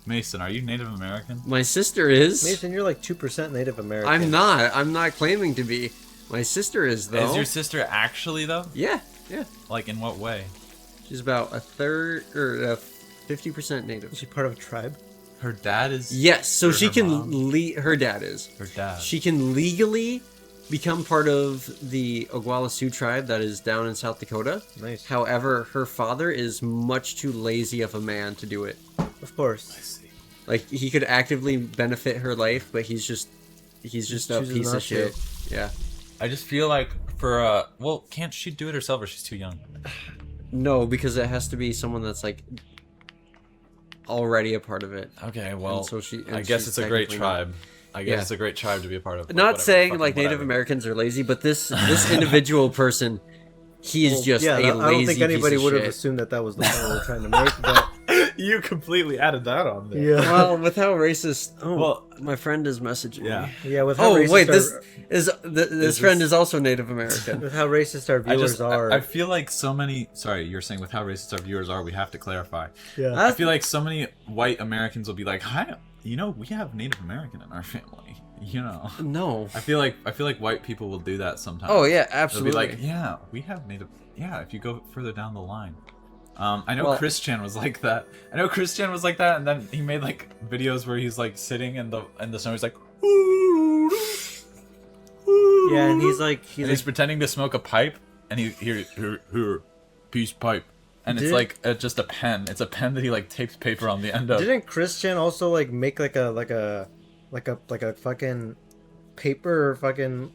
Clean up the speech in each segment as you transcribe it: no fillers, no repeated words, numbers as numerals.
Mason, are you Native American? My sister is. Mason, you're like 2% Native American. I'm not. I'm not claiming to be. My sister is, though. Is your sister actually, though? Yeah. Like, in what way? She's about a third or 50% native. Is she part of a tribe? Her dad is... Yes, so Or she her can mom? her dad is. Her dad. She can legally become part of the Oglala Sioux tribe that is down in South Dakota. Nice. However, her father is much too lazy of a man to do it. Of course. I see. Like, he could actively benefit her life, but he's just a chooses piece not of shit. Yeah. I just feel like for, well, can't she do it herself or she's too young? No, because it has to be someone that's, like, already a part of it. Okay, well, And so she- and I guess she's it's a great technically tribe. I guess Yeah. it's a great tribe to be a part of. Not whatever, saying, fucking like, Native whatever. Americans are lazy, but this individual person, he is just yeah, a lazy I don't think anybody piece of would have shit. assumed that was the point we were trying to make, but You completely added that on there. yeah. Well, with how racist... Oh, Well, my friend is messaging Yeah. me. Yeah, with how Oh, racist wait, this our, is... This friend is also Native American. with how racist our I viewers just, are. I feel like so many. Sorry, you're saying with how racist our viewers are, we have to clarify. yeah. I feel like so many white Americans will be like, "Hi, you know, we have Native American in our family." You know, No. I feel like white people will do that sometimes. Oh, yeah, They'll absolutely. be like, "Yeah, we have Native." Yeah, if you go further down the line. I know Well- Chris Chan was like that. And then he made like videos where he's like sitting in the snow. He's like, Yeah, and he's like, he's pretending to smoke a pipe, and here, peace pipe, and it's Did- like just a pen. It's a pen that he like tapes paper on the end of. didn't Christian also like make like a fucking paper or fucking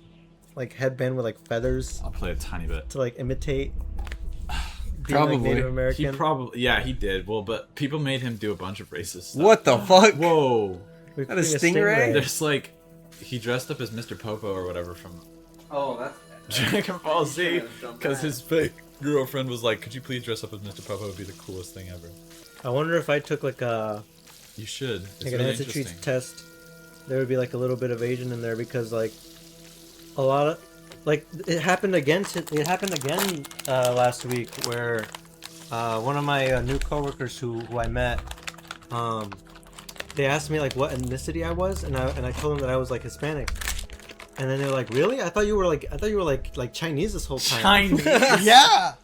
like headband with like feathers I'll play a tiny bit. to like imitate being Probably. like Native He American? probably, yeah, he did. Well, but people made him do a bunch of racist stuff. What the fuck? Whoa! We're That a putting stingray? There's like, he dressed up as Mr. Popo or whatever from Oh, that's... Dragon Ball Z, should've done because that. his fake girlfriend was like, "Could you please dress up as Mr. Popo? It would be the coolest thing ever." I wonder if I took like a You should. It's like an really answer trees interesting. test, there would be like a little bit of Asian in there because like a lot of like it happened again last week where one of my new coworkers who I met they asked me like what ethnicity I was and I told them that I was like Hispanic. And then they're like, "Really? I thought you were like Chinese this whole time." Chinese. Yeah.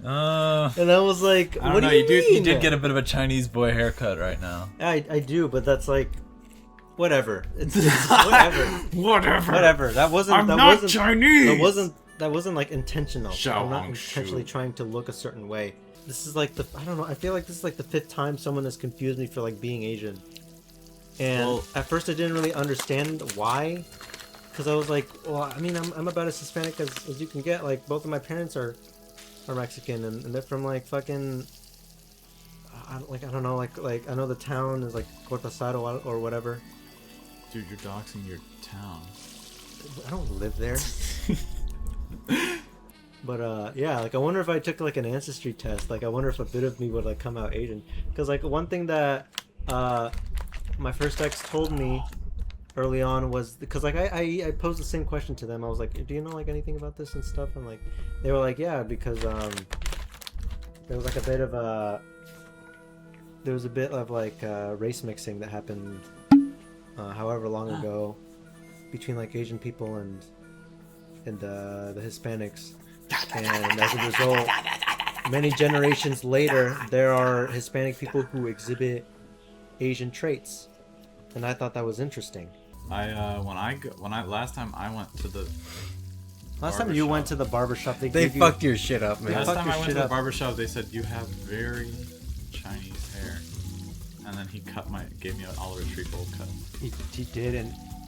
Uh, And I was like, I don't "What know. do you You mean?" did get a bit of a Chinese boy haircut right now. I do, but that's like whatever. It's whatever. Whatever. That wasn't Chinese. That wasn't like intentional. Xiao I'm not Hong intentionally Shu. trying to look a certain way. This is like I don't know. I feel like this is like the 5th time someone has confused me for like being Asian. And Well- at first I didn't really understand why, because I was like, well, I mean, I'm about as Hispanic as you can get. Like both of my parents are Mexican and they're from like fucking. I don't know, like I know the town is like Cortázar or whatever. Dude, you're doxing your town. I don't live there. But yeah, like I wonder if I took like an ancestry test, like I wonder if a bit of me would like come out Asian. Because like one thing that my first ex told me early on was because like I posed the same question to them. I was like, "Do you know like anything about this and stuff?" And like they were like, "Yeah," because there was like a bit of like race mixing that happened however long ago between like Asian people and the Hispanics. And as a result, many generations later, there are Hispanic people who exhibit Asian traits, and I thought that was interesting. Last time I went to the Last time you went to the barbershop, they They gave fucked your shit up, man. Yeah. last fuck time your I went shit to the up. barbershop, they said you have very Chinese hair, and then he gave me an Oliver Tree bowl cut. he did,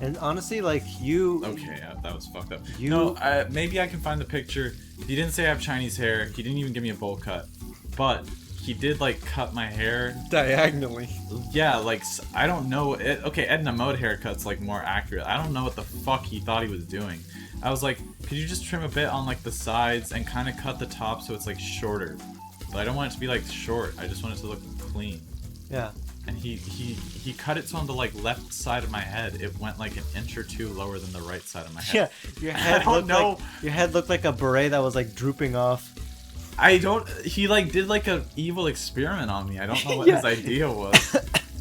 and honestly, like you. Okay, yeah, that was fucked up. You- No, maybe I can find the picture. He didn't say I have Chinese hair. He didn't even give me a bowl cut, but he did like cut my hair. Diagonally. Yeah, like I don't know. Okay, Edna Mode haircut's like more accurate. I don't know what the fuck he thought he was doing. I was like, could you just trim a bit on like the sides and kind of cut the top so it's like shorter? But I don't want it to be like short. I just want it to look clean. Yeah. And he cut it so on the like left side of my head it went like an inch or two lower than the right side of my head. Yeah. Your head don't looked know. like your head looked like a beret that was like drooping off. I don't. He like did like a evil experiment on me. I don't know what Yeah. his idea was.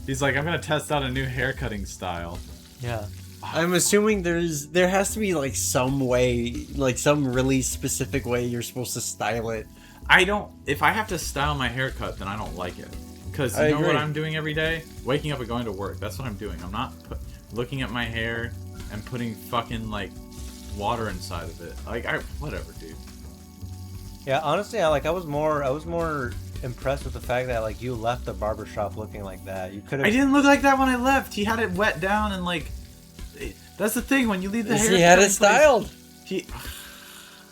He's like, I'm gonna test out a new haircutting style. Yeah. I'm assuming there has to be like some way, like some really specific way you're supposed to style it. I don't. If I have to style my haircut, then I don't like it. Because you I know what agree. I'm doing every day? Waking up and going to work. That's what I'm doing. I'm not looking at my hair and putting fucking like water inside of it. Like whatever, dude. Yeah, honestly, I was more impressed with the fact that like you left the barbershop looking like that. You could have. I didn't look like that when I left. He had it wet down and like. That's the thing when you leave the hair. He had it styled.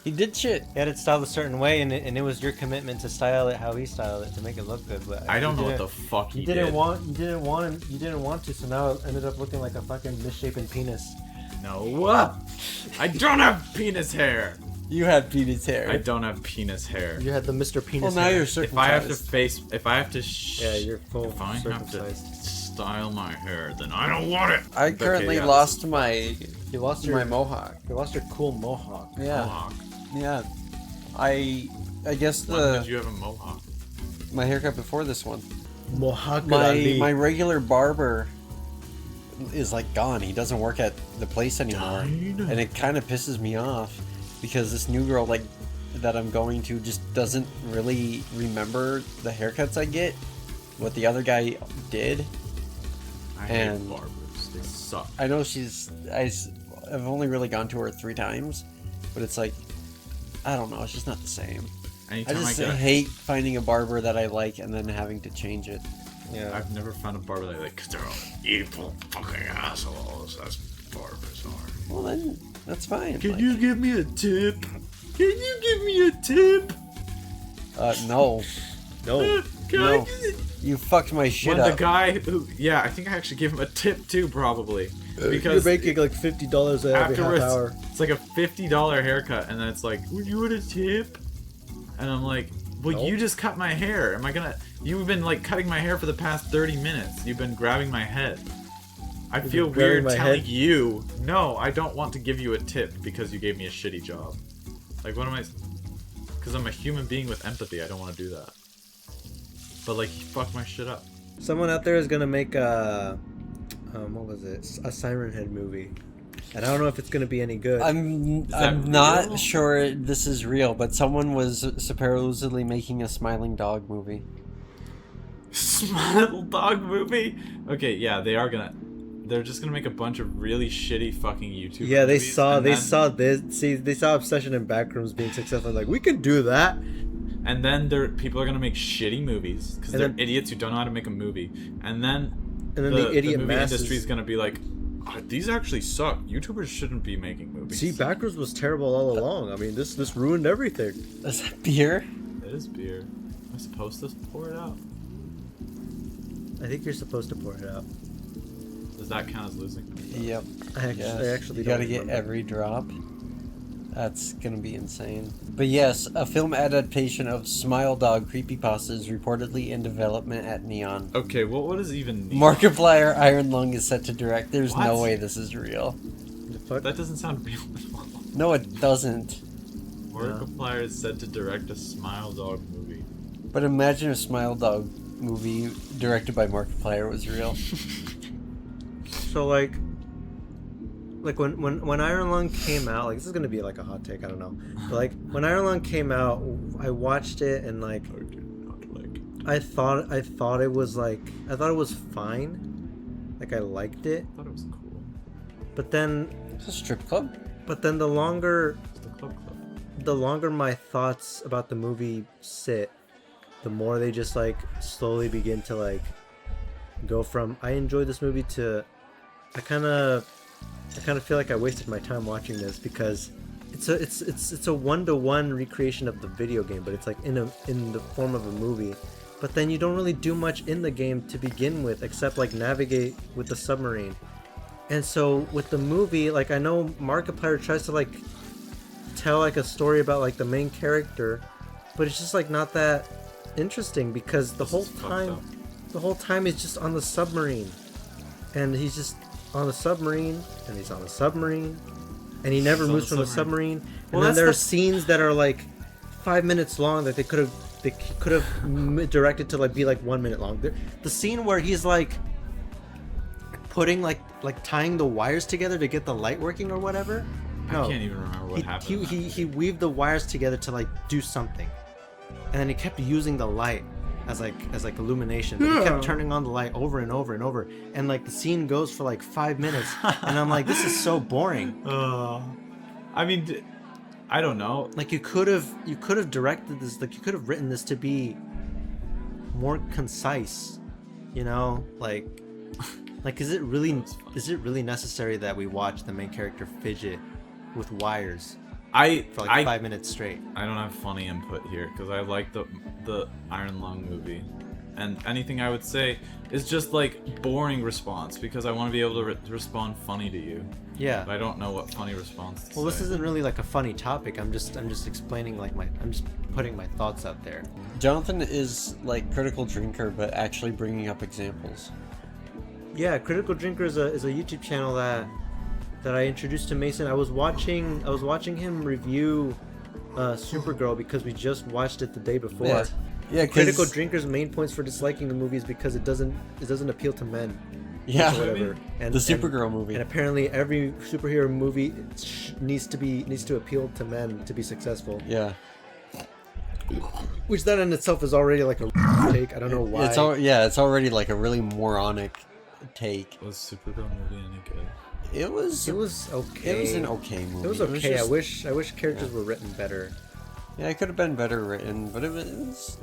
He did shit. He had it styled a certain way, and it was your commitment to style it how he styled it to make it look good. But I don't you know what didn't- the fuck he You didn't did. want to, so now it ended up looking like a fucking misshapen penis. No. I don't have penis hair. You had penis hair. I don't have penis hair. You had the Mr. Penis. Well, now hair. you're If I have to circumcised. Yeah, you're full If I have to circumcised. style my hair, then I don't want it. I Okay, currently yeah, lost my You lost your mohawk. You lost your cool mohawk. this is Yeah, mohawk. yeah. I guess When did you have a mohawk? my haircut before this one. Mohawk. My regular barber is like gone. He doesn't work at the place anymore, Died? and it kind of pisses me off because this new girl like that I'm going to just doesn't really remember the haircuts I get, what the other guy did. I hate And- barbers. They suck. I know I've only really gone to her 3 times, but it's like I don't know. It's just not the same. I Anytime I just get hate finding a barber that I like and then having to change it. Yeah. I've never found a barber that I like, because they're all evil fucking assholes. That's barbers are. Well, then that's fine. Can Like, you give me a tip? Can you give me a tip? No, No. Can No. I get you fucked my shit When the up. guy who, yeah, I think I actually gave him a tip too, probably, You're because making like $50 every half afterwards hour. it's like a $50 haircut, and then it's like, would you want a tip? And I'm like, well, Nope. you just cut my hair. Am I gonna? You've been like cutting my hair for the past 30 minutes. You've been grabbing my head. I You've feel been grabbing weird my telling head? you, no, I don't want to give you a tip because you gave me a shitty job. Like, what am I? Because I'm a human being with empathy. I don't want to do that. But like, he fucked my shit up. Someone out there is gonna make a, what was it? A Siren Head movie, and I don't know if it's gonna be any good. I'm that not real? sure this is real, but someone was supposedly making a smiling dog movie. Smile dog movie. Okay, yeah, they are gonna. They're just gonna make a bunch of really shitty fucking YouTube. Yeah, they movies, saw and they then- saw this. See, they saw Obsession and Backrooms being successful. Like, we can do that. And then people are gonna make shitty movies because And they're then- idiots who don't know how to make a movie. And then the idiot movie masses- industry is gonna be like, "Oh, these actually suck. YouTubers shouldn't be making movies." See, Backrooms was terrible all along. I mean, this ruined everything. Is that beer? It is beer. Am I supposed to pour it out? I think you're supposed to pour it out. Does that count as losing? Yep. I Yes. actually You don't gotta get remember. every drop. That's gonna be insane. But yes, a film adaptation of Smile Dog Creepypasta is reportedly in development at Neon. Okay, what does even mean? Markiplier Iron Lung is set to direct. There's no What? way this is real. The fuck? That doesn't sound real at all. No, it doesn't. Markiplier is said to direct a Smile Dog movie. But imagine a Smile Dog movie directed by Markiplier was real. So like when Iron Lung came out, like, this is gonna be like a hot take, I don't know, but like when Iron Lung came out, I watched it and like Okay, not like. I thought it was fine, like I liked it, I thought it was cool. but then It's a strip club? the longer It's the Club Club. my thoughts about the movie sit, the more they just like slowly begin to like go from I enjoyed this movie to I kind of feel like I wasted my time watching this because it's a 1-to-1 recreation of the video game, but it's like in the form of a movie. But then you don't really do much in the game to begin with except like navigate with the submarine. And so with the movie, like, I know Markiplier tries to like tell like a story about like the main character, but it's just like not that interesting because the whole is fucked up. time he's just on the submarine, and he's just on the submarine, and he's on the submarine, and he never He's on moves the from the submarine. submarine. Well, And then that's there are the- scenes that are like 5 minutes long that they could have directed to like be like 1 minute long. The scene where he's like putting like tying the wires together to get the light working or whatever. No, I can't even remember what happened. He weaved the wires together to like do something, and then he kept using the light as like illumination. But he kept turning on the light over and over and over, and like the scene goes for like 5 minutes, and I'm like, this is so boring. I mean, I don't know. Like you could have directed this, like you could have written this to be more concise, you know, like is it really necessary that we watch the main character fidget with wires for like 5 minutes straight? I don't have funny input here because I like the Iron Lung movie, and anything I would say is just like boring response because I want to be able to respond funny to you. Yeah. But I don't know what funny response to Well, say. this isn't really like a funny topic. I'm just explaining like I'm just putting my thoughts out there. Jonathan is like Critical Drinker, but actually bringing up examples. Yeah, Critical Drinker is a YouTube channel that I introduced to Mason. I was watching him review Supergirl because we just watched it the day before. Yeah, Critical Drinker's main points for disliking the movie is because it doesn't appeal to men. Yeah, Or whatever. And the Supergirl movie. And apparently every superhero movie needs to appeal to men to be successful. Yeah. Which that in itself is already like a take. I don't know why. It's already like a really moronic take. Was Supergirl movie any good? It was okay. It was an okay movie. It was okay. just- I wish characters were written better. Yeah, it could have been better written, but it was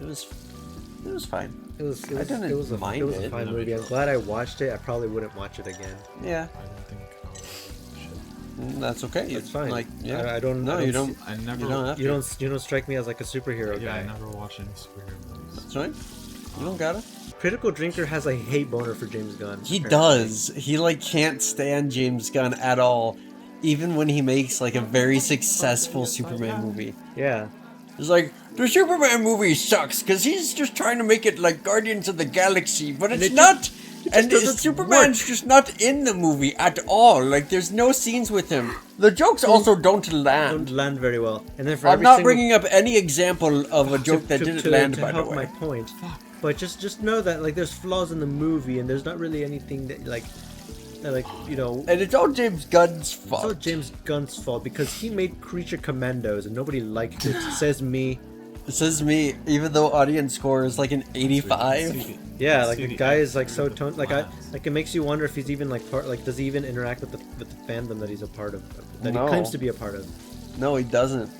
fine. It was I didn't it was a mind a it. fine movie. I'm glad I watched it. I probably wouldn't watch it again. Yeah, I don't think I'll watch that's okay. It's fine. Like, yeah, I don't. No, I you don't. don't. it. I never. You don't have You to. don't strike me as like a superhero Yeah, I guy. never watch any superhero movies. That's right. You don't gotta. Critical Drinker has a hate boner for James Gunn. He apparently. does. He like can't stand James Gunn at all, even when he makes like a very successful Superman movie. Yeah. It's like the Superman movie sucks because he's just trying to make it like Guardians of the Galaxy, but it's not. And doesn't Superman's just not in the movie at all. Like there's no scenes with him. The jokes also don't Don't land. land very well. And then for I'm every not single- bringing up any example of a joke that didn't land. to By the help way, my point. But just know that like there's flaws in the movie and there's not really anything that like you know. and it's all James Gunn's It's all fault. James Gunn's fault because he made Creature Commandos and nobody liked it. Says me. It says me, even though audience score is like an 85. Yeah, like the guy is like so toned. Like it makes you wonder if he's even like part. Like, does he even interact with the fandom that he's a part of? That No. he claims to be a part of. No, he doesn't.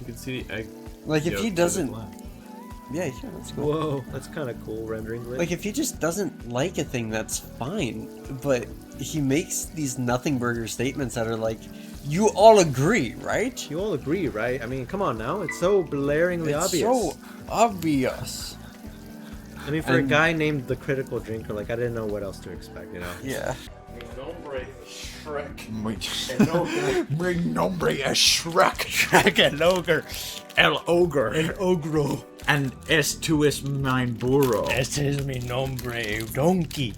You can see the egg. Like if yolk he to the doesn't, left. yeah, that's cool. Whoa, that's kind of cool rendering glitch. Like if he just doesn't like a thing, that's fine. But he makes these nothing burger statements that are like, you all agree, right? you all agree, right? I mean, come on now. It's so blaringly It's obvious. so obvious. I mean, for a And- guy named the Critical Drinker, like I didn't know what else to expect. You know. Yeah. Shrek. Mi nombre es Shrek. Shrek el ogre. El ogre. El ogro. And esto es mein burro. Ese es mi nombre, Donkey.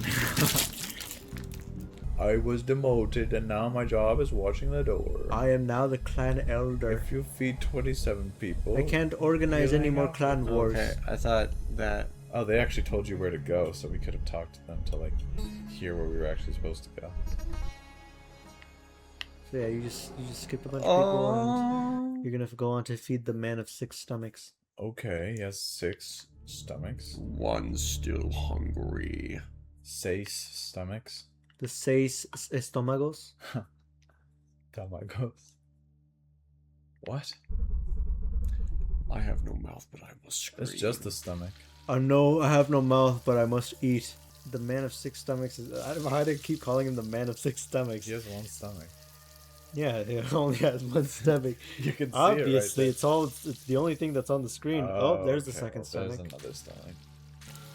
I was demoted and now my job is watching the door. I am now the clan elder. If you feed 27 people... I can't organize any more clan wars. Okay, I thought that. Oh, they actually told you where to go, so we could have talked to them to like hear where we were actually supposed to go. So yeah, you just skipped a bunch of people, and Oh. you're gonna go on to feed the man of 6 stomachs. Okay, he has 6 stomachs. One's still hungry. 6 stomachs. The 6 estómagos. Tamagos. What? I have no mouth, but I must scream. It's just the stomach. I know I have no mouth, but I must eat. The man of 6 stomachs is. I don't know how to keep calling him the man of 6 stomachs. He has 1 stomach. Yeah, he only has 1 stomach. You can see Obviously, it right it's the only thing that's on the screen. there. Oh, there's the okay, second well, stomach. There's another stomach.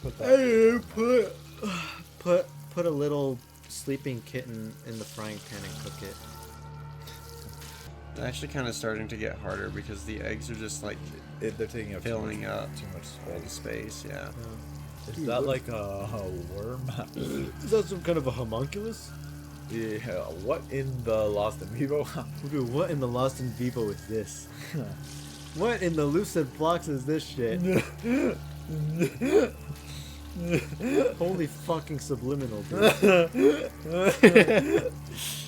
Put that. Hey, put a little sleeping kitten in the frying pan and cook it. It's actually kind of starting to get harder because the eggs are just like They're taking up filling up too much all the space. Yeah. Is that like a worm? Is that some kind of a homunculus? Yeah. What in the Lost in Vivo? Dude, what in the Lost in Vivo is this? What in the lucid blocks is this shit? Holy fucking subliminal, dude.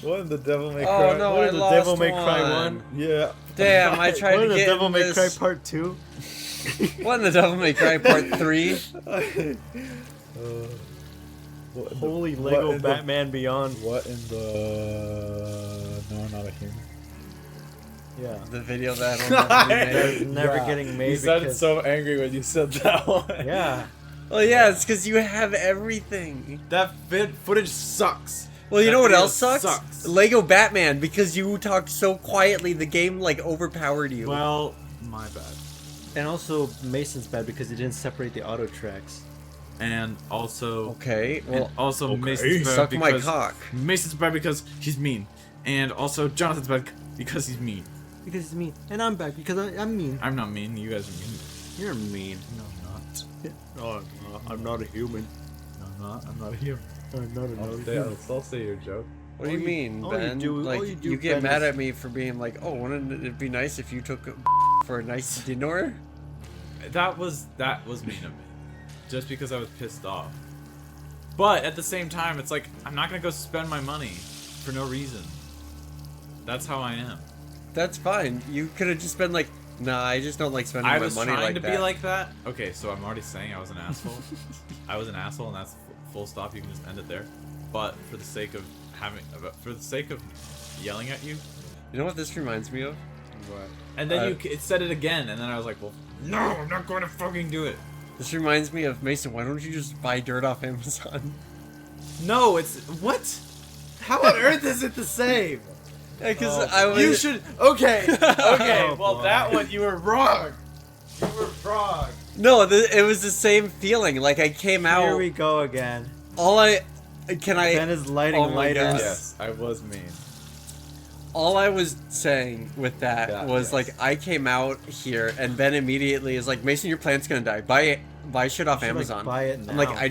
What in the Devil May Oh Cry? no, What I is the lost Devil May Cry one. 1? Yeah. Damn, I tried What to in the get Devil May Cry this. Part 2? What in the Devil May Cry Part 3? Holy Lego Batman Beyond. What in the... No, not a human. Yeah. The video that will never be It's made. never Yeah. getting made You sounded because... so angry when you said that one. Yeah. Well, yeah, it's because you have everything. That footage sucks. Well, you That know what video else sucks? sucks. Lego Batman, because you talked so quietly, the game like overpowered you. Well, my bad. And also, Mason's bad because he didn't separate the auto tracks. And also... Okay, And well, also Mason's bad suck my because... cock. Mason's bad because he's mean. And also Jonathan's bad because he's mean. Because it's mean. And I'm back because I'm mean. I'm not mean, you guys are mean. You're mean. No, I'm not. No, I'm not a human. No, I'm not. I'm not a human. I'm not I'll say your joke. What do you mean, all you Ben? do- like, all you do, get Ben, mad is- at me for being like, oh, wouldn't it be nice if you took for a nice dinner? That was mean of me. Just because I was pissed off. But at the same time, it's like, I'm not gonna go spend my money for no reason. That's how I am. That's fine. You could have just been like, nah, I just don't like spending I my was money trying like to that. be like that. Okay, so I'm already saying I was an asshole. I was an asshole, and that's full stop. You can just end it there. But for the sake of yelling at you, You know what this reminds me of? What? and then it said it again, and then I was like, well, no, I'm not going to fucking do it. This reminds me of Mason. Why don't you just buy dirt off Amazon? No, it's what? How on earth is it the same? Because I was. You should. Okay. Okay. Oh, well, boy. that one you were wrong. You were wrong. No, it was the same feeling. Like I came Here out. we go again. All I can I. Ben is lighting Oh my lighters. God. Yes, I was mean. All I was saying with that Yeah, was yes. like I came out here and Ben immediately is like, Mason, your plant's gonna die. Buy shit off should, like, Amazon. buy it I'm like, now. I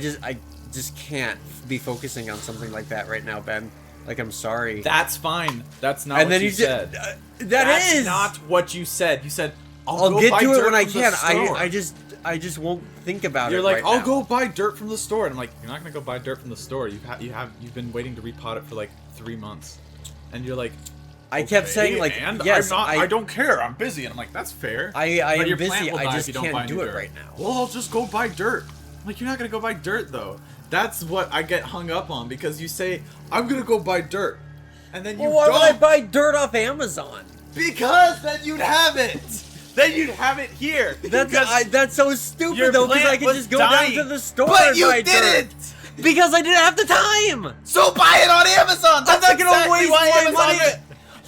just can't be focusing on something like that right now, Ben. Like I'm sorry. That's fine. That's not and what then you you said. That's not what you said. You said I'll go get buy to it dirt when I from the can. store." I just won't think about You're it. like, right I'll now. go buy dirt from the store, and I'm like, you're not gonna go buy dirt from the store. You've been waiting to repot it for like 3 months, and you're like, I kept saying "Okay, like, and yes, I don't care. I'm busy, and I'm like, that's fair. I But am your plant busy. will I die if just you don't buy can't new do it dirt. right now. Well, I'll just go buy dirt. I'm like, you're not gonna go buy dirt though. That's what I get hung up on because you say I'm gonna go buy dirt, and then you Well, why don't. would I buy dirt off Amazon? Because then you'd have it. Then you'd have it here. That's so stupid your though, because I plant could was just go dying. down to the store But and you buy didn't. dirt. Because I didn't have the time. So buy it on Amazon. I'm not gonna waste my money.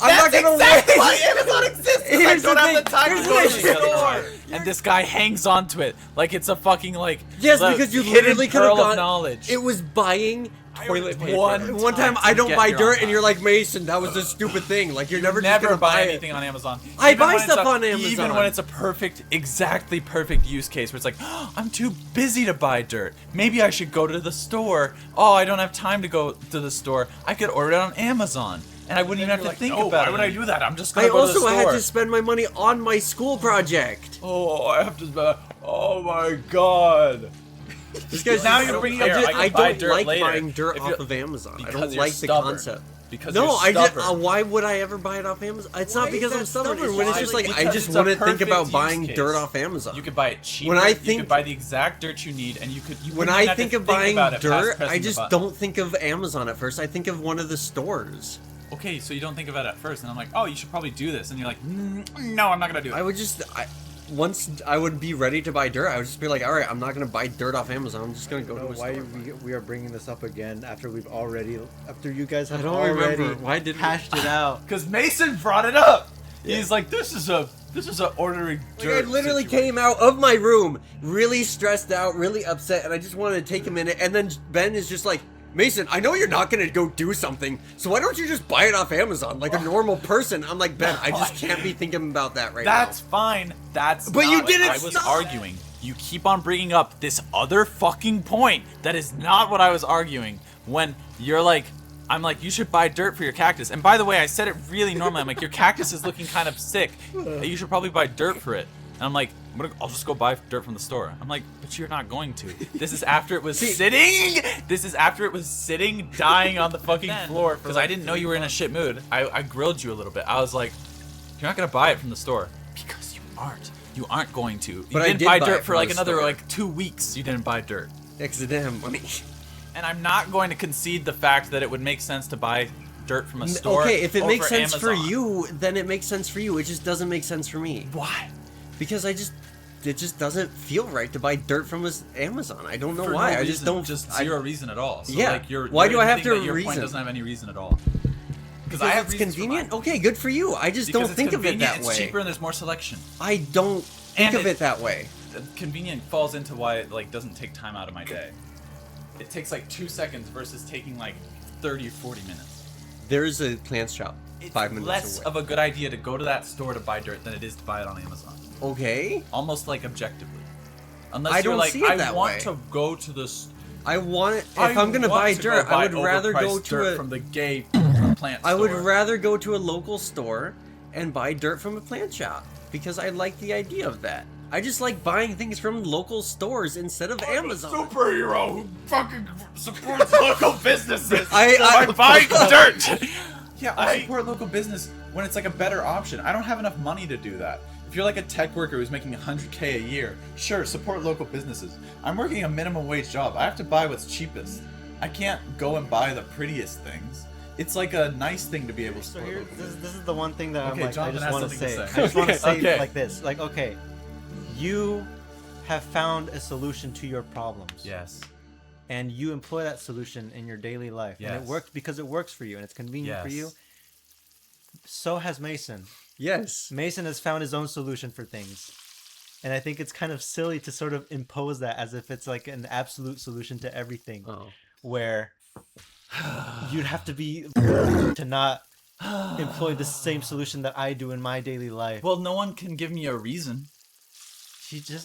I'm not gonna exactly waste. why Amazon exists. I Here's don't the have the thing. time Here's to go to the the thing. store. And this guy hangs on to it like it's a fucking like Yes, the because you hidden literally could have pearl of gone. knowledge. It was buying toilet paper. One time time I to don't get buy your dirt, own and you're like, Mason, that was a stupid thing. Like you're never just never gonna buy it. anything on Amazon. I Even buy when it's stuff a- on Amazon. Even when it's a exactly perfect use case where it's like, oh, I'm too busy to buy dirt. Maybe I should go to the store. Oh, I don't have time to go to the store. I could order it on Amazon. And I wouldn't even have to think about it. Why would I do that? I'm just gonna I go to the also store. had to spend my money on my school project. Oh, I have to. Oh my god. This guy's Now just- you're bringing I up just- I I can buy don't dirt like later. buying dirt If off you- of Amazon. I because don't you're like the stubborn. concept. Because No, you're I just stubborn. why would I ever buy it off Amazon? It's Why not is because that I'm stubborn. stubborn? When it's Why? just like I Because just it's a want to think perfect about use buying case. dirt off Amazon. You could buy it cheaper. When I you think- could buy the exact dirt you need, and you when wouldn't I have to think of buying about it past dirt, pressing I the just button. don't think of Amazon at first. I think of one of the stores. Okay, so you don't think about it at first, and I'm like, oh, you should probably do this, and you're like, no, I'm not gonna do I it. would just once I would be ready to buy dirt, I would just be like, all right, I'm not gonna buy dirt off Amazon. I'm just gonna go to a Why store. we are bringing this up again after you guys have I don't already remember. Why did we- hashed it out. Because Mason brought it up. He's like, this is a ordering Like, dirt. I literally situation. came out of my room really stressed out, really upset, and I just wanted to take a minute. And then Ben is just like, Mason, I know you're not gonna go do something, so why don't you just buy it off Amazon like a normal person? I'm like, Ben, I just can't be thinking about that right That's fine. That's But you not didn't what I was stop. arguing. You keep on bringing up this other fucking point that is not what I was arguing. When you're like, I'm like, you should buy dirt for your cactus. And by the way, I said it really normally. I'm like, your cactus is looking kind of sick. You should probably buy dirt for it. And I'm like, I'll just go buy dirt from the store. I'm like, but you're not going to. This is after it was sitting. This is after it was sitting, dying on the fucking floor. Because I didn't know you were in a shit mood. I grilled you a little bit. I was like, you're not gonna buy it from the store because you aren't. You aren't going to. But You I didn't did buy buy dirt it for from like the another store. like 2 weeks. You didn't buy dirt. Because they didn't have money. And I'm not going to concede the fact that it would make sense to buy dirt from a store. Okay, if it over makes sense for Amazon. you, then it makes sense for you. It just doesn't make sense for me. Why? Because it just doesn't feel right to buy dirt from Amazon. I don't know For why. no I just reason, don't. just I- zero reason at all. So Yeah. like Why you're do I have admitting to that your reason? point doesn't have any reason at all. Because I Because have it's reasons for convenient. mine. Okay, good for you. I just Because don't it's think of it convenient, that way. It's cheaper and there's more selection. I don't think And of it that way. Convenient falls into why it like doesn't take time out of my day. It takes like 2 seconds versus taking like 30 or 40 minutes. There's a plant shop It's 5 minutes less away. of a good idea to go to that store to buy dirt than it is to buy it on Amazon. Okay, Almost like objectively. Unless I you're don't like, see it I that want way. to go to this. I want it. If I'm gonna buy dirt, I would rather go to a. from the gay plant store. I would rather go to a local store and buy dirt from a plant shop because I like the idea of that. I just like buying things from local stores instead of Amazon. Superhero who fucking supports local businesses. I- by buying dirt. Yeah, I support local business when it's like a better option. I don't have enough money to do that. If you're like a tech worker who's making 100K a year, sure, support local businesses. I'm working a minimum wage job. I have to buy what's cheapest. I can't go and buy the prettiest things. It's like a nice thing to be able to So support here, local this business. is the one thing that Okay, I'm like, I Jonathan just has want to something say. to say. I just want to say Okay. like this, like, okay, you have found a solution to your problems. Yes. And you employ that solution in your daily life. And Yes. it works because it works for you and it's convenient for you. Yes. So has Mason. Yes. Mason has found his own solution for things. And I think it's kind of silly to sort of impose that as if it's like an absolute solution to everything. Oh. Where you'd have to be to not employ the same solution that I do in my daily life. Well, no one can give me a reason.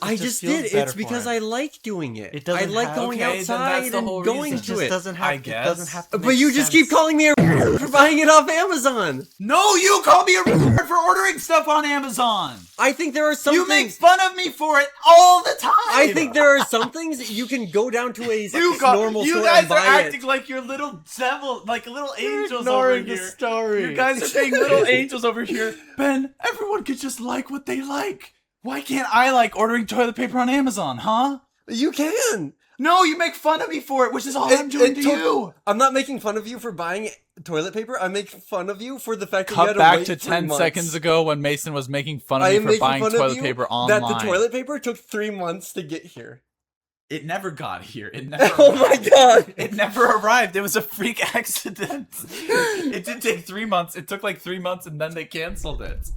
I just did. It's because I like doing it. It doesn't I like have- going Okay, then outside that's the and whole going reason. It to just it. doesn't have. I It doesn't guess. have to. But make you just sense. keep calling me a for buying it off Amazon. No, you call me a retard for ordering stuff on Amazon. I think there are some You make things. fun of me for it all the time. I think there are some things that you can go down to a normal you store guys and are buy acting it. like you're little devil, like little angels over ignoring the here. story. You guys are being little angels over here. Ben, everyone could just like what they like. Why can't I like ordering toilet paper on Amazon, huh? You can. No, you make fun of me for it, which is all I'm doing to you. I'm not making fun of you for buying toilet paper. I'm making fun of you for the fact that you Cut had to back wait to 3 10 months. seconds ago when Mason was making fun I of me am for making buying fun of toilet you paper online. that the toilet paper took 3 months to get here. It never got here. It never. Oh my god! It never arrived. It was a freak accident. It did take 3 months. It took like 3 months and then they canceled it.